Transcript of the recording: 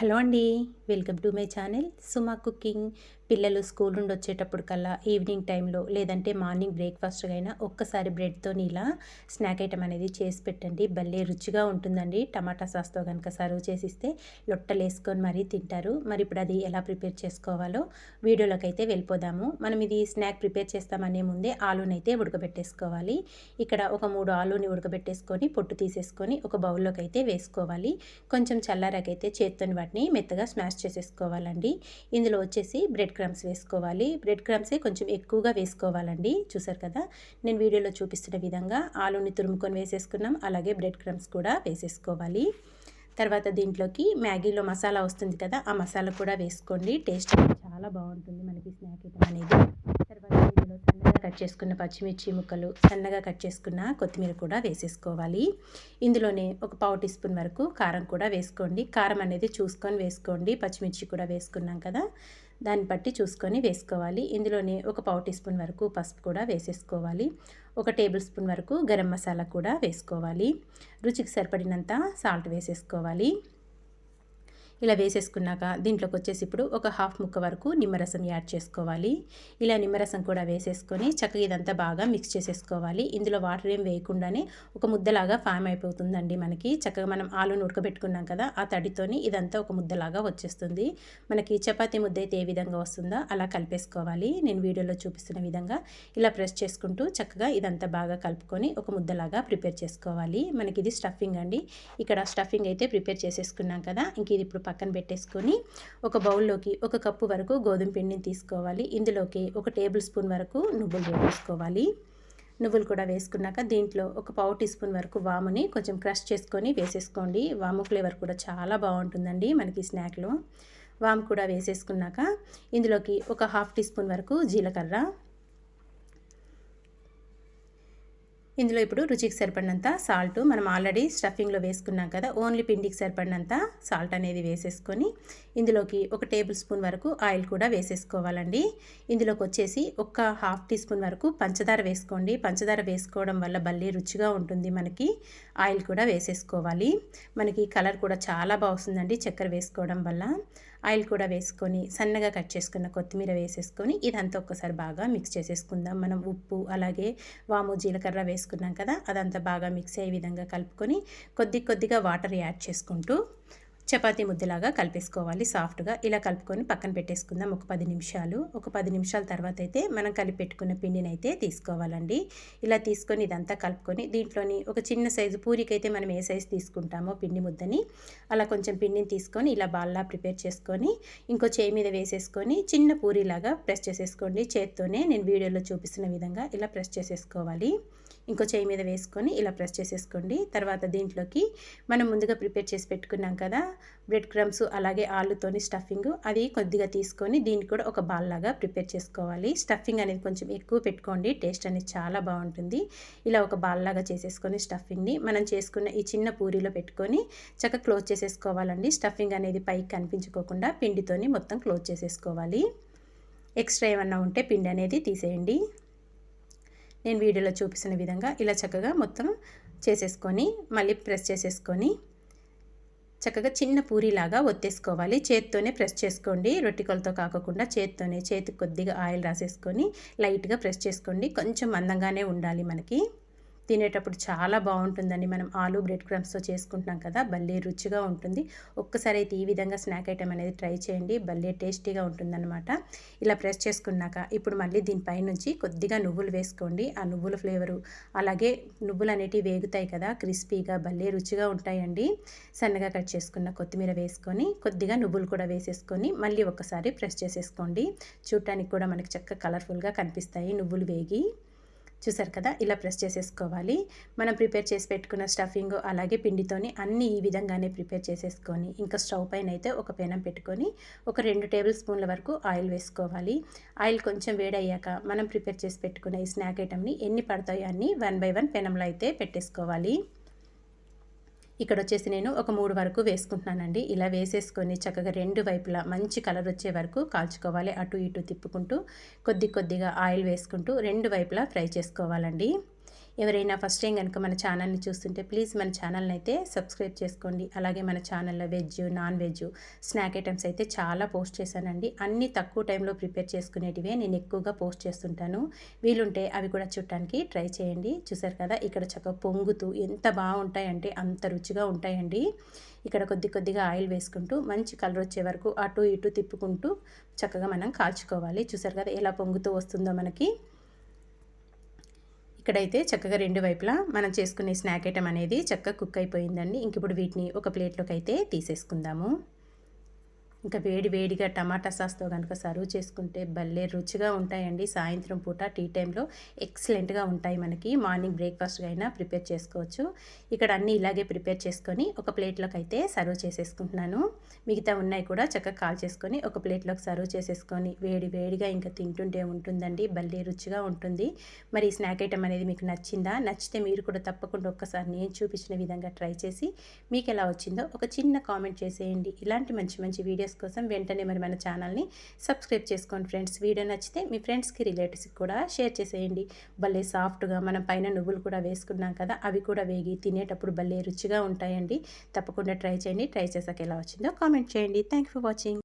Hello అండి. Welcome to my channel Suma cooking. పిల్లలు school నుండి వచ్చేటప్పుడు కల్లా ఈవినింగ్ టైంలో లేదంటే మార్నింగ్ బ్రేక్ఫాస్ట్ అయినా ఒక్కసారి బ్రెడ్తోని ఇలా స్నాక్ ఐటమ్ అనేది చేసి పెట్టండి. భలే రుచిగా ఉంటుందండి. టమాటా సాస్తో కనుక సర్వ్ చేసిస్తే లొట్టలేసుకొని మరీ తింటారు. మరి ఇప్పుడు అది ఎలా ప్రిపేర్ చేసుకోవాలో వీడియోలోకి అయితే వెళ్ళిపోదాము. మనం ఇది స్నాక్ ప్రిపేర్ చేస్తామనే ముందే ఆలూనైతే ఉడకబెట్టేసుకోవాలి. ఇక్కడ ఒక 3 ఆలూని ఉడకబెట్టేసుకొని పొట్టు తీసేసుకొని ఒక బౌల్లోకి అయితే వేసుకోవాలి. కొంచెం చల్లారాకైతే చేత్తోని వాటిని మెత్తగా స్మాష్ చేసేసుకోవాలండి. ఇందులో వచ్చేసి బ్రెడ్ క్రమ్స్ వేసుకోవాలి. బ్రెడ్ క్రమ్సే కొంచెం ఎక్కువగా వేసుకోవాలండి. చూసారు కదా, నేను వీడియోలో చూపిస్తున్న విధంగా ఆలూని తురుముకొని వేసేసుకున్నాం. అలాగే బ్రెడ్ క్రమ్స్ కూడా వేసేసుకోవాలి. తర్వాత దీంట్లోకి మ్యాగీలో మసాలా వస్తుంది కదా, ఆ మసాలా కూడా వేసుకోండి. టేస్ట్ చాలా బాగుంటుంది మనకి స్నాక్ ఐటమ్ అనేది. తర్వాత ఇందులో సన్నగా కట్ చేసుకున్న పచ్చిమిర్చి ముక్కలు, సన్నగా కట్ చేసుకున్న కొత్తిమీర కూడా వేసేసుకోవాలి. ఇందులోనే ఒక పావు టీ స్పూన్ వరకు కారం కూడా వేసుకోండి. కారం అనేది చూసుకొని వేసుకోండి. పచ్చిమిర్చి కూడా వేసుకున్నాం కదా, దాన్ని బట్టి చూసుకొని వేసుకోవాలి. ఇందులోనే ఒక పావు టీ స్పూన్ వరకు పసుపు కూడా వేసేసుకోవాలి. ఒక టేబుల్ స్పూన్ వరకు గరం మసాలా కూడా వేసుకోవాలి. రుచికి సరిపడినంత సాల్ట్ వేసేసుకోవాలి. ఇలా వేసేసుకున్నాక దీంట్లోకి వచ్చేసి ఇప్పుడు ఒక హాఫ్ ముక్క వరకు నిమ్మరసం యాడ్ చేసుకోవాలి. ఇలా నిమ్మరసం కూడా వేసేసుకొని చక్కగా ఇదంతా బాగా మిక్స్ చేసేసుకోవాలి. ఇందులో వాటర్ ఏం వేయకుండానే ఒక ముద్దలాగా ఫామ్ అయిపోతుందండి మనకి. చక్కగా మనం ఆలూను ఉడకబెట్టుకున్నాం కదా, ఆ తడితోని ఇదంతా ఒక ముద్దలాగా వచ్చేస్తుంది. మనకి చపాతీ ముద్ద అయితే ఏ విధంగా వస్తుందో అలా కలిపేసుకోవాలి. నేను వీడియోలో చూపిస్తున్న విధంగా ఇలా ప్రెస్ చేసుకుంటూ చక్కగా ఇదంతా బాగా కలుపుకొని ఒక ముద్దలాగా ప్రిపేర్ చేసుకోవాలి. మనకి ఇది స్టఫింగ్ అండి. ఇక్కడ స్టఫింగ్ అయితే ప్రిపేర్ చేసేసుకున్నాం కదా, ఇంక ఇది ఇప్పుడు పక్కన పెట్టేసుకొని ఒక బౌల్లోకి ఒక కప్పు వరకు గోధుమ పిండిని తీసుకోవాలి. ఇందులోకి ఒక టేబుల్ స్పూన్ వరకు నువ్వులు వేసుకోవాలి. నువ్వులు కూడా వేసుకున్నాక దీంట్లో ఒక పావు టీ స్పూన్ వరకు వాముని కొంచెం క్రష్ చేసుకొని వేసేసుకోండి. వాము ఫ్లేవర్ కూడా చాలా బాగుంటుందండి మనకి స్నాక్లో. వాము కూడా వేసేసుకున్నాక ఇందులోకి ఒక హాఫ్ టీ స్పూన్ వరకు జీలకర్ర, ఇందులో ఇప్పుడు రుచికి సరిపడినంత సాల్ట్, మనం ఆల్రెడీ స్టఫింగ్లో వేసుకున్నాం కదా, ఓన్లీ పిండికి సరిపడినంత సాల్ట్ అనేది వేసేసుకొని ఇందులోకి ఒక టేబుల్ స్పూన్ వరకు ఆయిల్ కూడా వేసేసుకోవాలండి. ఇందులోకి వచ్చేసి ఒక హాఫ్ టీ స్పూన్ వరకు పంచదార వేసుకోండి. పంచదార వేసుకోవడం వల్ల భలే రుచిగా ఉంటుంది మనకి. ఆయిల్ కూడా వేసేసుకోవాలి. మనకి కలర్ కూడా చాలా బాగుంటుందండి చక్కెర వేసుకోవడం వల్ల. ఆయిల్ కూడా వేసుకొని సన్నగా కట్ చేసుకున్న కొత్తిమీర వేసేసుకొని ఇదంతా ఒక్కసారి బాగా మిక్స్ చేసేసుకుందాం. మనం ఉప్పు అలాగే వాము జీలకర్ర వేసుకున్నాం కదా, అదంతా బాగా మిక్స్ అయ్యే విధంగా కలుపుకొని కొద్దిగా వాటర్ యాడ్ చేసుకుంటూ చపాతీ ముద్దలాగా కలిపేసుకోవాలి సాఫ్ట్గా. ఇలా కలుపుకొని పక్కన పెట్టేసుకుందాం ఒక 10 నిమిషాలు. ఒక 10 నిమిషాల తర్వాత అయితే మనం కలిపి పెట్టుకున్న పిండిని అయితే తీసుకోవాలండి. ఇలా తీసుకొని ఇదంతా కలుపుకొని దీంట్లోని ఒక చిన్న సైజు పూరికైతే మనం ఏ సైజు తీసుకుంటామో పిండి ముద్దని అలా కొంచెం పిండిని తీసుకొని ఇలా బాల్లా ప్రిపేర్ చేసుకొని ఇంకో చేయి మీద వేసేసుకొని చిన్న పూరిలాగా ప్రెస్ చేసేసుకోండి. చేత్తోనే నేను వీడియోలో చూపిస్తున్న విధంగా ఇలా ప్రెస్ చేసేసుకోవాలి. ఇంకో చేయి మీద వేసుకొని ఇలా ప్రెస్ చేసేసుకోండి. తర్వాత దీంట్లోకి మనం ముందుగా ప్రిపేర్ చేసి పెట్టుకున్నాం కదా బ్రెడ్ క్రమ్స్ అలాగే ఆలుతోని స్టఫింగ్, అది కొద్దిగా తీసుకొని దీన్ని కూడా ఒక బాల్ లాగా ప్రిపేర్ చేసుకోవాలి. స్టఫింగ్ అనేది కొంచెం ఎక్కువ పెట్టుకోండి, టేస్ట్ అనేది చాలా బాగుంటుంది. ఇలా ఒక బాల్ లాగా చేసేసుకొని స్టఫింగ్ని మనం చేసుకున్న ఈ చిన్న పూరీలో పెట్టుకొని చక్కగా క్లోజ్ చేసేసుకోవాలండి. స్టఫింగ్ అనేది పైకి కనిపించుకోకుండా పిండితోని మొత్తం క్లోజ్ చేసేసుకోవాలి. ఎక్స్ట్రా ఏమన్నా ఉంటే పిండి అనేది తీసేయండి. నేను వీడియోలో చూపిస్తున్న విధంగా ఇలా చక్కగా మొత్తం చేసేసుకొని మళ్ళీ ప్రెస్ చేసేసుకొని చక్కగా చిన్న పూరీలాగా ఒత్తేసుకోవాలి. చేత్తోనే ప్రెస్ చేసుకోండి, రొట్టికలతో కాకుండా చేతికి కొద్దిగా ఆయిల్ రాసేసుకొని లైట్గా ప్రెస్ చేసుకోండి. కొంచెం మందంగానే ఉండాలి మనకి. తినేటప్పుడు చాలా బాగుంటుందండి. మనం ఆలూ బ్రెడ్ క్రమ్స్తో చేసుకుంటున్నాం కదా, భలే రుచిగా ఉంటుంది. ఒక్కసారి అయితే ఈ విధంగా స్నాక్ ఐటమ్ అనేది ట్రై చేయండి, భలే టేస్టీగా ఉంటుందన్నమాట. ఇలా ప్రెస్ చేసుకున్నాక ఇప్పుడు మళ్ళీ దీనిపై నుంచి కొద్దిగా నువ్వులు వేసుకోండి. ఆ నువ్వుల ఫ్లేవరు అలాగే నువ్వులు అనేటివి వేగుతాయి కదా, క్రిస్పీగా భలే రుచిగా ఉంటాయండి. సన్నగా కట్ చేసుకున్న కొత్తిమీర వేసుకొని కొద్దిగా నువ్వులు కూడా వేసేసుకొని మళ్ళీ ఒకసారి ప్రెస్ చేసేసుకోండి. చూడటానికి కూడా మనకి చక్కగా కలర్ఫుల్గా కనిపిస్తాయి నువ్వులు వేగి. చూసారు కదా, ఇలా ప్రెస్ చేసేసుకోవాలి. మనం ప్రిపేర్ చేసి పెట్టుకున్న స్టఫింగ్ అలాగే పిండితోని అన్నీ ఈ విధంగానే ప్రిపేర్ చేసేసుకొని ఇంకా స్టవ్ పైన అయితే ఒక పెనం పెట్టుకొని ఒక 2 టేబుల్ స్పూన్ల వరకు ఆయిల్ వేసుకోవాలి. ఆయిల్ కొంచెం వేడయ్యాక మనం ప్రిపేర్ చేసి పెట్టుకున్న ఈ స్నాక్ ఐటమ్ని ఎన్ని పడతాయో అన్నీ 1 బై 1 పెనంలో అయితే పెట్టేసుకోవాలి. ఇక్కడ వచ్చేసి నేను ఒక 3 వరకు వేసుకుంటున్నానండి. ఇలా వేసేసుకొని చక్కగా 2 వైపులా మంచి కలర్ వచ్చే వరకు కాల్చుకోవాలి. అటు ఇటు తిప్పుకుంటూ కొద్దిగా ఆయిల్ వేసుకుంటూ 2 వైపులా ఫ్రై చేసుకోవాలండి. ఎవరైనా ఫస్ట్ టైం కనుక మన ఛానల్ని చూస్తుంటే ప్లీజ్ మన ఛానల్ని అయితే సబ్స్క్రైబ్ చేసుకోండి. అలాగే మన ఛానల్లో veg, non veg, snack items అయితే చాలా పోస్ట్ చేశానండి. అన్నీ తక్కువ టైంలో ప్రిపేర్ చేసుకునేటివే నేను ఎక్కువగా పోస్ట్ చేస్తుంటాను. వీలుంటే అవి కూడా చూడటానికి ట్రై చేయండి. చూసారు కదా, ఇక్కడ చక్కగా పొంగుతూ ఎంత బాగుంటాయంటే అంత రుచిగా ఉంటాయండి. ఇక్కడ కొద్దిగా ఆయిల్ వేసుకుంటూ మంచి కలర్ వచ్చే వరకు అటు ఇటు తిప్పుకుంటూ చక్కగా మనం కాల్చుకోవాలి. చూసారు కదా ఎలా పొంగుతూ వస్తుందో మనకి. ఇక్కడైతే చక్కగా రెండు వైపులా మనం చేసుకునే స్నాక్ ఐటమ్ అనేది చక్కగా కుక్ అయిపోయిందండి. ఇంక ఇప్పుడు వీటిని ఒక ప్లేట్లోకి అయితే తీసేసుకుందాము. ఇంకా వేడిగా టమాటా సాస్తో కనుక సర్వ్ చేసుకుంటే భలే రుచిగా ఉంటాయండి. సాయంత్రం పూట టీ టైంలో ఎక్సలెంట్గా ఉంటాయి. మనకి మార్నింగ్ బ్రేక్ఫాస్ట్గా అయినా ప్రిపేర్ చేసుకోవచ్చు. ఇక్కడ అన్నీ ఇలాగే ప్రిపేర్ చేసుకొని ఒక ప్లేట్లోకి అయితే సర్వ్ చేసేసుకుంటున్నాను. మిగతా ఉన్నాయి కూడా చక్కగా కాల్ చేసుకొని ఒక ప్లేట్లోకి సర్వ్ చేసేసుకొని వేడిగా ఇంకా తింటుంటే ఉంటుందండి. భలే రుచిగా ఉంటుంది. మరి ఈ స్నాక్ ఐటమ్ అనేది మీకు నచ్చిందా? నచ్చితే మీరు కూడా తప్పకుండా ఒక్కసారి నేను చూపించిన విధంగా ట్రై చేసి మీకు ఎలా వచ్చిందో ఒక చిన్న కామెంట్ చేసేయండి. ఇలాంటి మంచి వీడియోస్ కోసం వెంటనే మరి మన ఛానల్ని సబ్స్క్రైబ్ చేసుకోండి ఫ్రెండ్స్. వీడియో నచ్చితే మీ ఫ్రెండ్స్కి, రిలేటివ్స్కి కూడా షేర్ చేసేయండి. భలే సాఫ్ట్గా మనం పైన నువ్వులు కూడా వేసుకున్నాం కదా, అవి కూడా వేగి తినేటప్పుడు భలే రుచిగా ఉంటాయండి. తప్పకుండా ట్రై చేయండి. ట్రై చేసాక ఎలా వచ్చిందో కామెంట్ చేయండి. Thank you for watching.